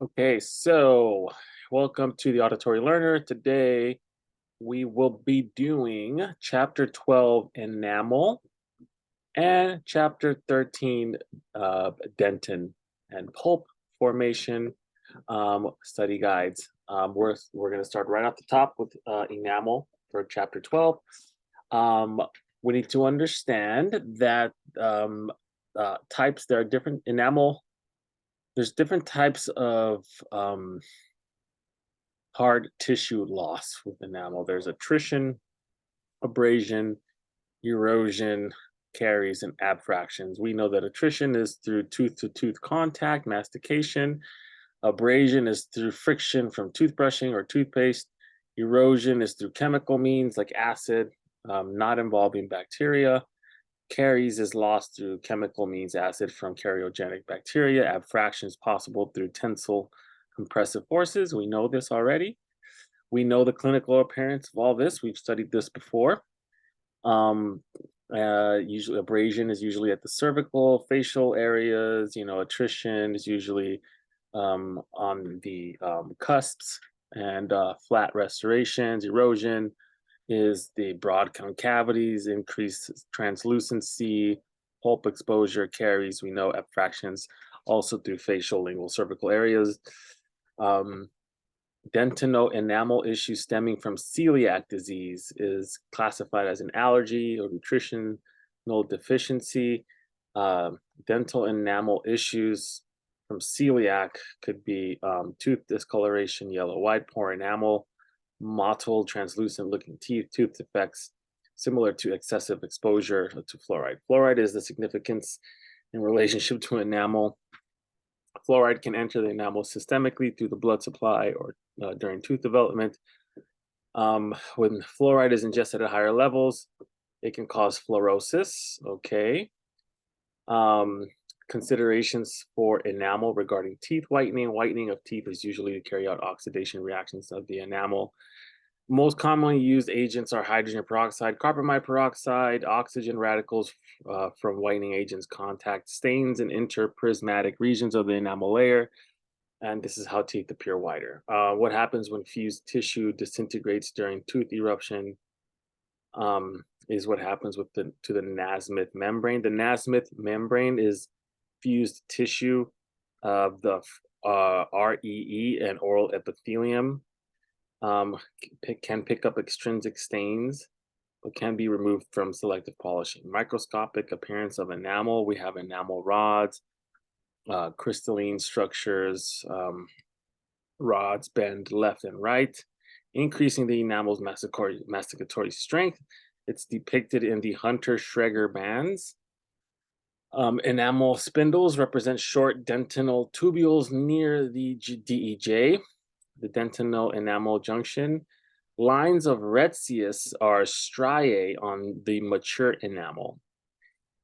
Okay, so welcome to the Auditory Learner. Today we will be doing Chapter 12, Enamel, and Chapter 13, Dentin and Pulp Formation study guides. We're going to start right off the top with Enamel for Chapter 12. Um, we need to understand that there are different enamel, there's different types of hard tissue loss with enamel. There's attrition, abrasion, erosion, caries, and abfractions. We know that attrition is through tooth to tooth contact, mastication. Abrasion is through friction from toothbrushing or toothpaste. Erosion is through chemical means like acid, not involving bacteria. Caries is lost through chemical means acid from cariogenic bacteria. Abfraction is possible through tensile compressive forces. We know this already. We know the clinical appearance of all this. We've studied this before. Um, Usually, abrasion is usually at the cervical, facial areas. Attrition is usually on the cusps and flat restorations. Erosion is the broad concavities, increased translucency, pulp exposure, caries. We know abfractions also through facial, lingual, cervical areas. Um, Dentino enamel issue stemming from celiac disease is classified as an allergy or nutritional deficiency. Dental enamel issues from celiac could be tooth discoloration, yellow white, poor enamel, mottled, translucent looking teeth, tooth defects, similar to excessive exposure to fluoride. Fluoride is the significance in relationship to enamel. Fluoride can enter the enamel systemically through the blood supply or during tooth development. When fluoride is ingested at higher levels, it can cause fluorosis. Okay. Um, Considerations for enamel regarding teeth whitening. Whitening of teeth is usually to carry out oxidation reactions of the enamel. Most commonly used agents are hydrogen peroxide, carbamide peroxide, oxygen radicals from whitening agents contact stains and interprismatic regions of the enamel layer, and this is how teeth appear whiter. What happens when fused tissue disintegrates during tooth eruption is what happens to the Nasmyth membrane. The Nasmyth membrane is fused tissue of the REE and oral epithelium. Can pick up extrinsic stains, but can be removed from selective polishing. Microscopic appearance of enamel. We have enamel rods, crystalline structures. Rods bend left and right, increasing the enamel's masticatory strength. It's depicted in the Hunter-Schreger bands. Enamel spindles represent short dentinal tubules near the DEJ, the dentinal enamel junction. Lines of Retzius are striae on the mature enamel.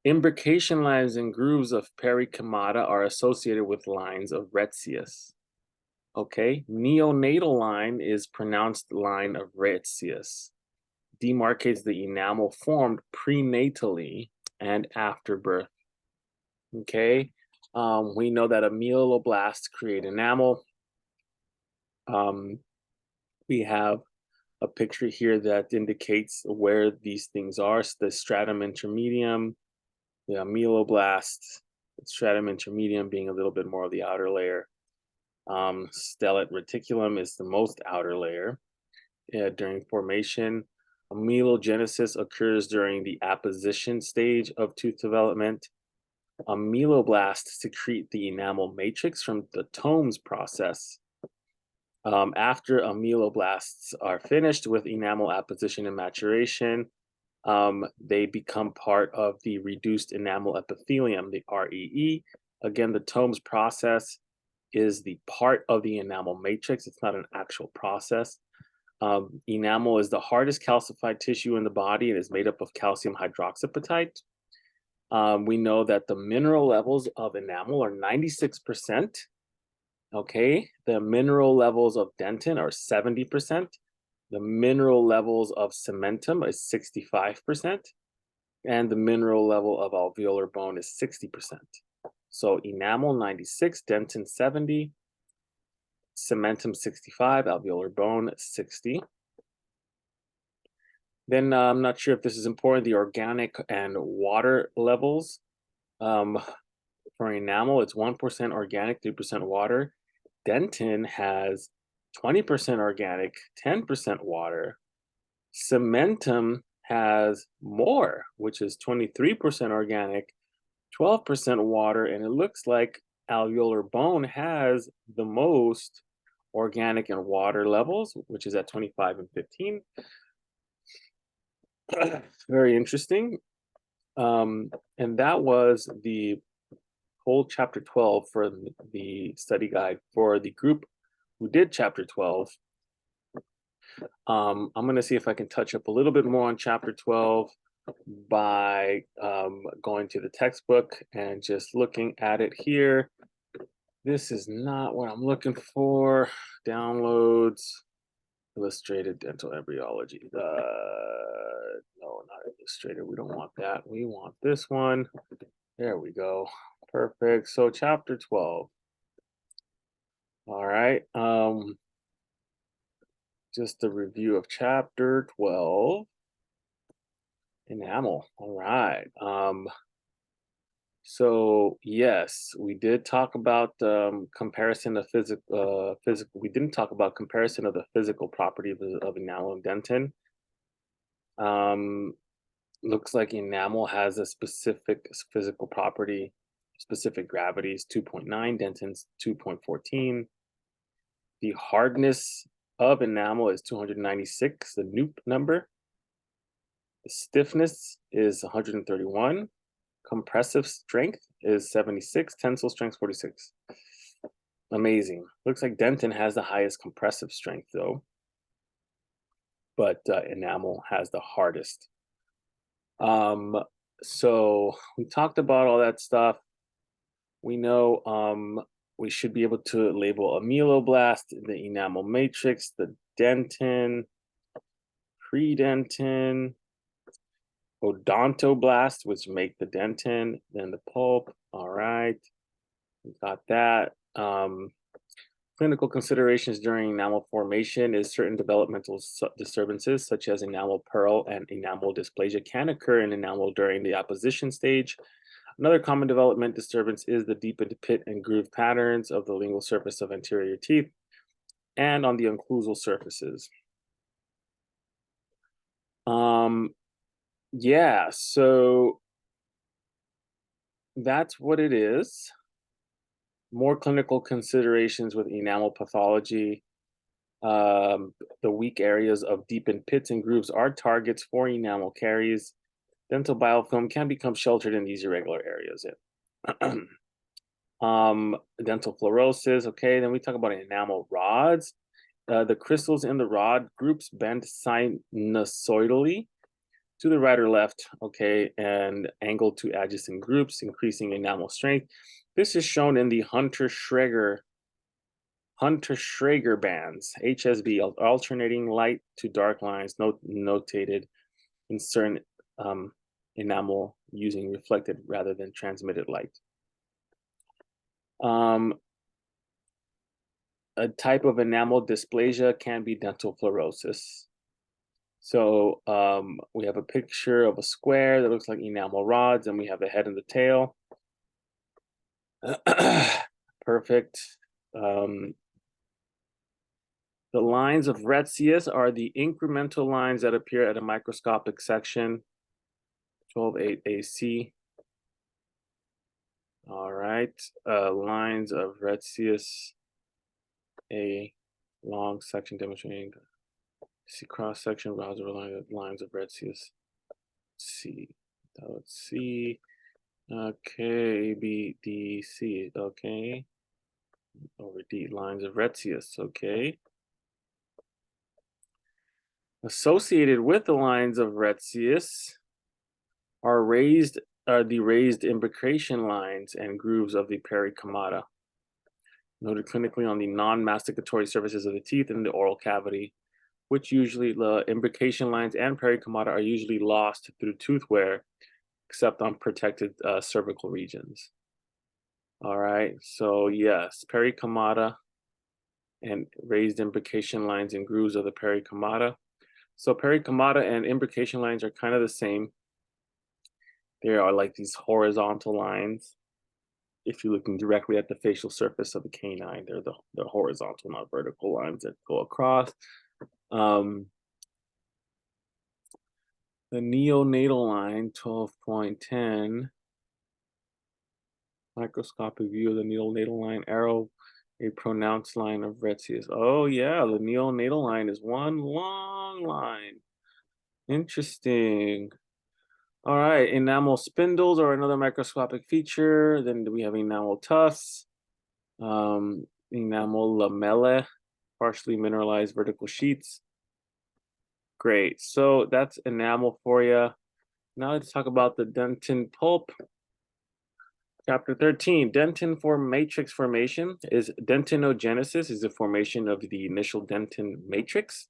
Imbrication lines and grooves of pericymata are associated with lines of Retzius. Okay, neonatal line is pronounced line of Retzius. Demarcates the enamel formed prenatally and after birth. Okay, we know that ameloblasts create enamel. We have a picture here that indicates where these things are. So the stratum intermedium, the ameloblast, the stratum intermedium being a little bit more of the outer layer. Stellate reticulum is the most outer layer. During formation, amelogenesis occurs during the apposition stage of tooth development. Ameloblasts secrete the enamel matrix from the Tomes process. After ameloblasts are finished with enamel apposition and maturation, they become part of the reduced enamel epithelium, the REE. Again, the Tomes process is the part of the enamel matrix. It's not an actual process. Enamel is the hardest calcified tissue in the body and is made up of calcium hydroxyapatite. We know that the mineral levels of enamel are 96%. Okay, the mineral levels of dentin are 70%. The mineral levels of cementum is 65%. And the mineral level of alveolar bone is 60%. So enamel 96, dentin 70. cementum 65, alveolar bone 60. Then I'm not sure if this is important, the organic and water levels. Um, for enamel, it's 1% organic, 3% water. Dentin has 20% organic, 10% water. Cementum has more, which is 23% organic, 12% water, and it looks like alveolar bone has the most organic and water levels, which is at 25 and 15. Very interesting. And that was the whole chapter 12 for the study guide for the group who did chapter 12. I'm going to see if I can touch up a little bit more on chapter 12 by going to the textbook and just looking at it here. This is not what I'm looking for. Downloads, illustrated dental embryology. No, not illustrated. We don't want that. We want this one. There we go. Perfect. So chapter 12. All right. Just a review of chapter 12. Enamel. All right. So yes, we did talk about comparison of physical. We didn't talk about comparison of the physical property of enamel and dentin. Looks like enamel has a specific physical property, specific gravity is 2.9, dentin's 2.14. The hardness of enamel is 296, the Knoop number. The stiffness is 131. Compressive strength is 76. Tensile strength 46. Amazing. Looks like dentin has the highest compressive strength though, but enamel has the hardest. So we talked about all that stuff. We know we should be able to label ameloblast, the enamel matrix, the dentin, predentin, odontoblast, which make the dentin, then the pulp. All right, we got that. Clinical considerations during enamel formation is certain developmental disturbances, such as enamel pearl and enamel dysplasia, can occur in enamel during the apposition stage. Another common development disturbance is the deepened pit and groove patterns of the lingual surface of anterior teeth and on the occlusal surfaces. Yeah, so that's what it is. More clinical considerations with enamel pathology. The weak areas of deepened pits and grooves are targets for enamel caries. Dental biofilm can become sheltered in these irregular areas. Dental fluorosis. Okay, then we talk about enamel rods. The crystals in the rod groups bend sinusoidally to the right or left, okay, and angled to adjacent groups, increasing enamel strength. This is shown in the Hunter-Schrager bands, HSB, alternating light to dark lines notated in certain enamel using reflected rather than transmitted light. A type of enamel dysplasia can be dental fluorosis. So we have a picture of a square that looks like enamel rods, and we have the head and the tail. Perfect. The lines of Retzius are the incremental lines that appear at a microscopic section, 12.8 AC. All right, lines of Retzius, a long section demonstrating see cross section rods over lines of Retzius. C. Let's see. Okay, B, D, C. Okay. Over D, lines of Retzius. Okay. Associated with the lines of Retzius are the raised imbrication lines and grooves of the pericommata, noted clinically on the non-masticatory surfaces of the teeth in the oral cavity, which usually the imbrication lines and pericommata are usually lost through tooth wear, except on protected cervical regions. All right, so yes, pericommata and raised imbrication lines and grooves of the pericomata. So pericomata and imbrication lines are kind of the same. They are like these horizontal lines. If you're looking directly at the facial surface of the canine, they're the horizontal, not vertical lines that go across. Um, the neonatal line, 12.10, microscopic view of the neonatal line, arrow, a pronounced line of retius. Oh yeah, the neonatal line is one long line. Interesting. All right, enamel spindles are another microscopic feature. Then we have enamel tufts, enamel lamellae, partially mineralized vertical sheets. Great, so that's enamel for you. Now let's talk about the dentin pulp. Chapter 13, dentin matrix formation is dentinogenesis is the formation of the initial dentin matrix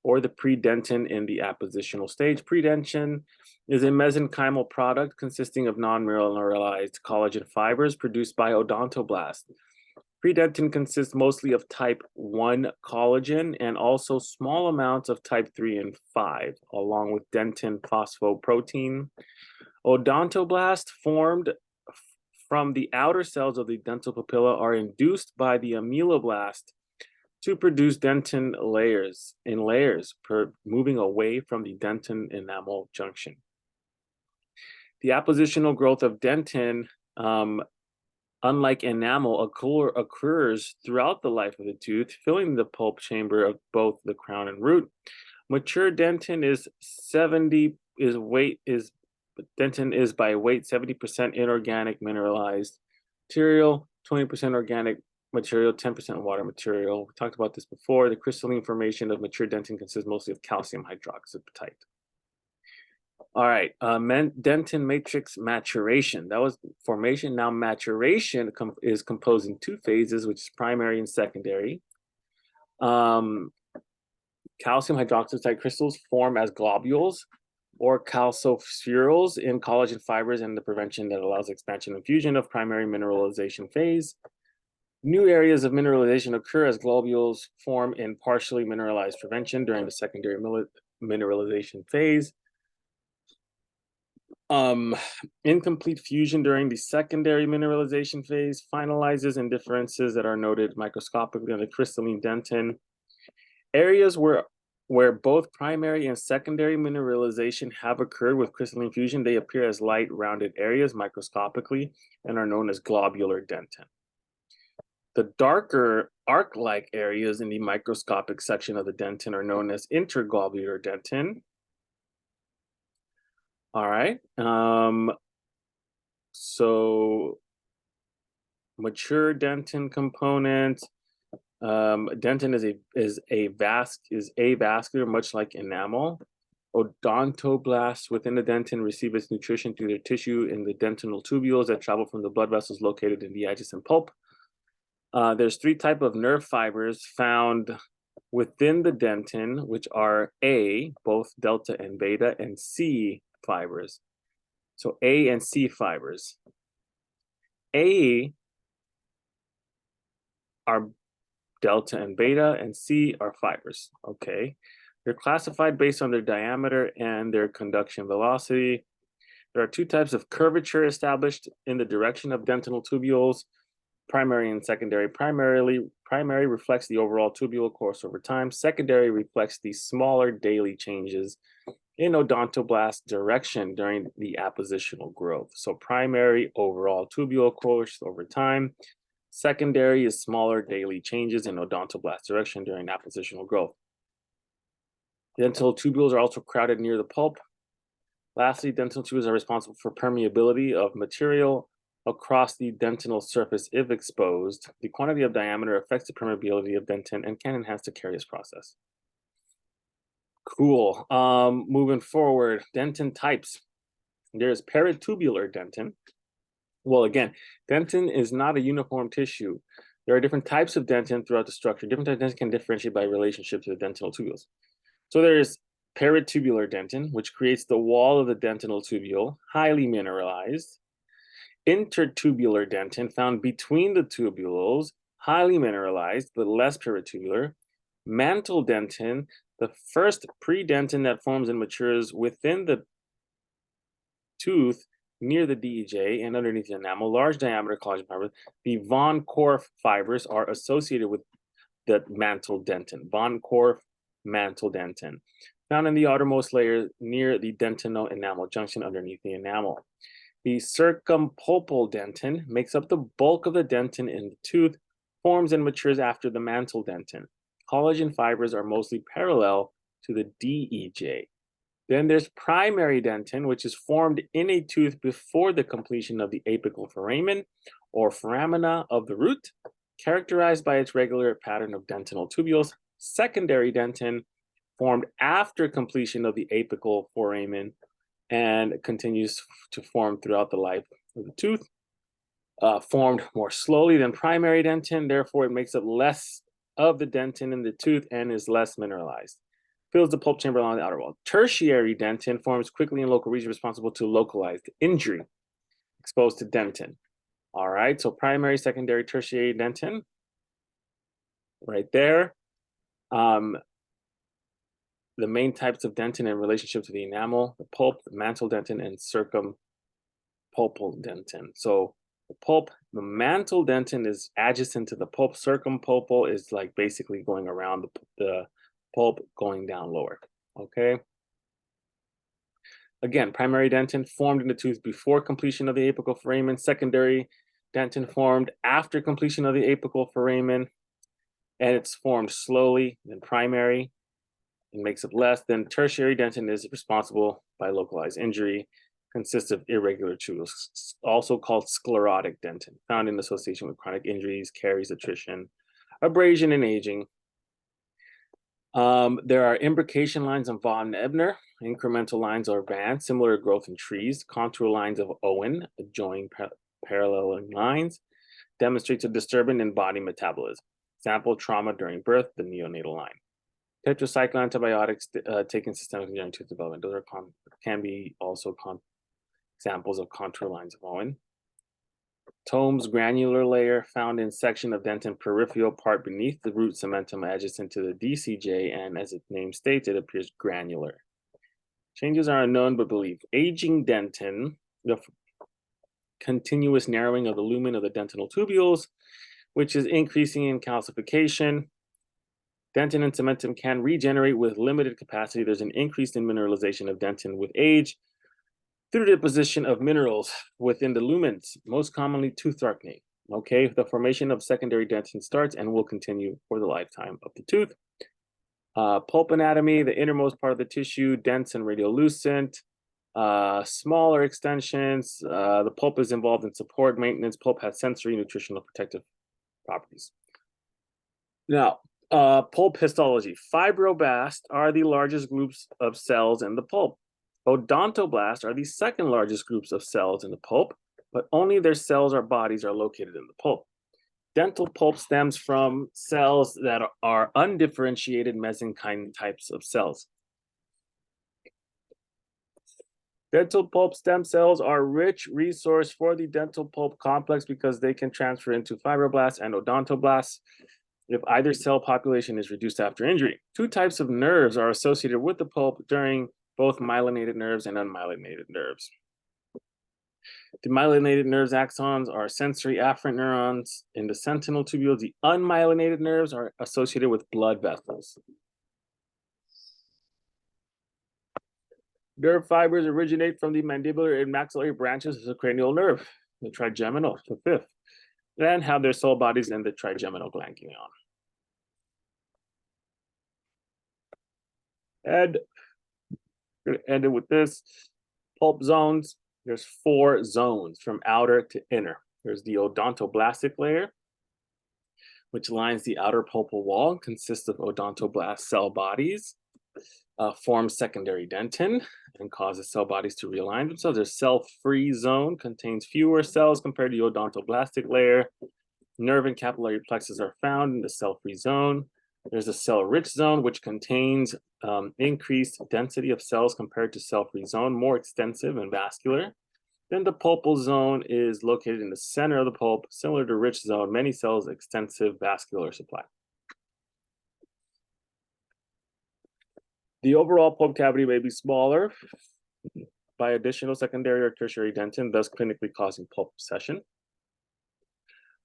or the predentin in the appositional stage. Predentin is a mesenchymal product consisting of non-mineralized collagen fibers produced by odontoblasts. Predentin consists mostly of type 1 collagen and also small amounts of type 3 and 5, along with dentin phosphoprotein. Odontoblasts formed from the outer cells of the dental papilla are induced by the ameloblast to produce dentin layers, moving away from the dentin enamel junction. The appositional growth of dentin, unlike enamel, occurs throughout the life of the tooth, filling the pulp chamber of both the crown and root. Mature dentin dentin is by weight 70% inorganic mineralized material, 20% organic material, 10% water material. We talked about this before. The crystalline formation of mature dentin consists mostly of calcium hydroxyapatite. All right, dentin matrix maturation. That was formation. Now maturation is composed in two phases, which is primary and secondary. Calcium hydroxyapatite crystals form as globules or calcophyrules in collagen fibers and the prevention that allows expansion and fusion of primary mineralization phase. New areas of mineralization occur as globules form in partially mineralized prevention during the secondary mineralization phase. Incomplete fusion during the secondary mineralization phase finalizes in differences that are noted microscopically on the crystalline dentin. Areas where both primary and secondary mineralization have occurred with crystalline fusion, they appear as light rounded areas microscopically and are known as globular dentin. The darker arc-like areas in the microscopic section of the dentin are known as interglobular dentin. All right. So mature dentin component. Dentin is avascular, much like enamel. Odontoblasts within the dentin receive its nutrition through their tissue in the dentinal tubules that travel from the blood vessels located in the adjacent pulp. There's three types of nerve fibers found within the dentin, which are A, both delta and beta, and C fibers. So A and C fibers. A are delta and beta, and C are fibers. Okay. They're classified based on their diameter and their conduction velocity. There are two types of curvature established in the direction of dentinal tubules, primary and secondary. Primary reflects the overall tubule course over time. Secondary reflects the smaller daily changes in odontoblast direction during the appositional growth. So primary overall tubule course over time. Secondary is smaller daily changes in odontoblast direction during appositional growth. Dental tubules are also crowded near the pulp. Lastly, dental tubules are responsible for permeability of material across the dentinal surface if exposed. The quantity of diameter affects the permeability of dentin and can enhance the caries process. Cool. Moving forward, dentin types. There's peritubular dentin. Well, again, dentin is not a uniform tissue. There are different types of dentin throughout the structure. Different types of dentin can differentiate by relationship to the dentinal tubules. So there's peritubular dentin, which creates the wall of the dentinal tubule, highly mineralized. Intertubular dentin, found between the tubules, highly mineralized but less peritubular. Mantle dentin, the first predentin that forms and matures within the tooth near the DEJ and underneath the enamel. Large diameter collagen fibers. The von Korff fibers are associated with the mantle dentin. Von Korff mantle dentin, found in the outermost layer near the dentino-enamel junction underneath the enamel. The circumpulpal dentin makes up the bulk of the dentin in the tooth, forms and matures after the mantle dentin. Collagen fibers are mostly parallel to the DEJ. Then there's primary dentin, which is formed in a tooth before the completion of the apical foramen or foramina of the root, characterized by its regular pattern of dentinal tubules. Secondary dentin, formed after completion of the apical foramen and continues to form throughout the life of the tooth. Formed more slowly than primary dentin, therefore it makes up less of the dentin in the tooth and is less mineralized. Fills the pulp chamber along the outer wall. Tertiary dentin forms quickly in local region, responsible to localized injury exposed to dentin. All right, so primary, secondary, tertiary dentin, right there. The main types of dentin in relationship to the enamel, the pulp, the mantle dentin, and circumpulpal dentin. So the pulp, the mantle dentin is adjacent to the pulp. Circumpulpal is like basically going around the pulp, going down lower. Okay. Again, primary dentin formed in the tooth before completion of the apical foramen. Secondary dentin formed after completion of the apical foramen, and it's formed slowly. Then primary, it makes up less. Then tertiary dentin is responsible by localized injury, consists of irregular tubules, also called sclerotic dentin, found in association with chronic injuries, caries, attrition, abrasion, and aging. There are imbrication lines of von Ebner. Incremental lines are bands, similar to growth in trees. Contour lines of Owen, adjoining paralleling lines, demonstrates a disturbance in body metabolism. Example, trauma during birth, the neonatal line. Tetracycline antibiotics taken systemically during tooth development. Those are can be also examples of contour lines of Owen. Tomes granular layer found in section of dentin peripheral part beneath the root cementum adjacent to the DCJ, and as its name states, it appears granular. Changes are unknown but believed. Aging dentin, the continuous narrowing of the lumen of the dentinal tubules, which is increasing in calcification. Dentin and cementum can regenerate with limited capacity. There's an increase in mineralization of dentin with age through deposition of minerals within the lumens, most commonly tooth darkening. Okay, the formation of secondary dentin starts and will continue for the lifetime of the tooth. Pulp anatomy, the innermost part of the tissue, dense and radiolucent, smaller extensions. The pulp is involved in support maintenance. Pulp has sensory, nutritional, protective properties. Now, pulp histology. Fibroblasts are the largest groups of cells in the pulp. Odontoblasts are the second largest groups of cells in the pulp, but only their cells or bodies are located in the pulp. Dental pulp stems from cells that are undifferentiated mesenchyme types of cells. Dental pulp stem cells are a rich resource for the dental pulp complex because they can transfer into fibroblasts and odontoblasts if either cell population is reduced after injury. Two types of nerves are associated with the pulp during both myelinated nerves and unmyelinated nerves. The myelinated nerves axons are sensory afferent neurons in the sentinel tubules. The unmyelinated nerves are associated with blood vessels. Nerve fibers originate from the mandibular and maxillary branches of the cranial nerve, the trigeminal, the fifth, and have their cell bodies in the trigeminal ganglion. And we're going to end it with this. Pulp zones. There's 4 zones from outer to inner. There's the odontoblastic layer, which lines the outer pulpal wall, consists of odontoblast cell bodies, forms secondary dentin, and causes cell bodies to realign themselves. There's cell-free zone, contains fewer cells compared to the odontoblastic layer. Nerve and capillary plexus are found in the cell-free zone. There's a cell-rich zone, which contains increased density of cells compared to cell-free zone, more extensive and vascular. Then the pulpal zone is located in the center of the pulp, similar to rich zone, many cells, extensive vascular supply. The overall pulp cavity may be smaller by additional secondary or tertiary dentin, thus clinically causing pulp recession.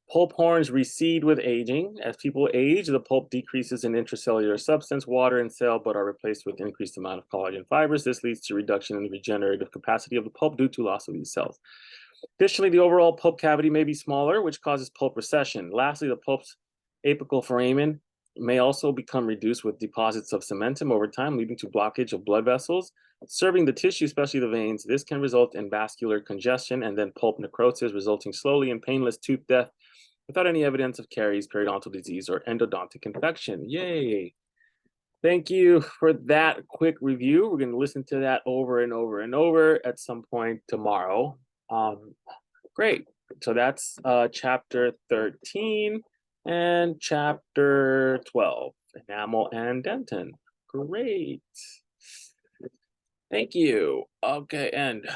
Pulp horns recede with aging. As people age, the pulp decreases in intracellular substance, water, and cell, but are replaced with increased amount of collagen fibers. This leads to reduction in the regenerative capacity of the pulp due to loss of these cells. Additionally, the overall pulp cavity may be smaller, which causes pulp recession. Lastly, the pulp's apical foramen may also become reduced with deposits of cementum over time, leading to blockage of blood vessels, serving the tissue, especially the veins. This can result in vascular congestion and then pulp necrosis, resulting slowly in painless tooth death without any evidence of caries, periodontal disease, or endodontic infection. Yay! Thank you for that quick review. We're going to listen to that over and over and over at some point tomorrow. Great. So that's chapter 13 and chapter 12, enamel and dentin. Great. Thank you. Okay, and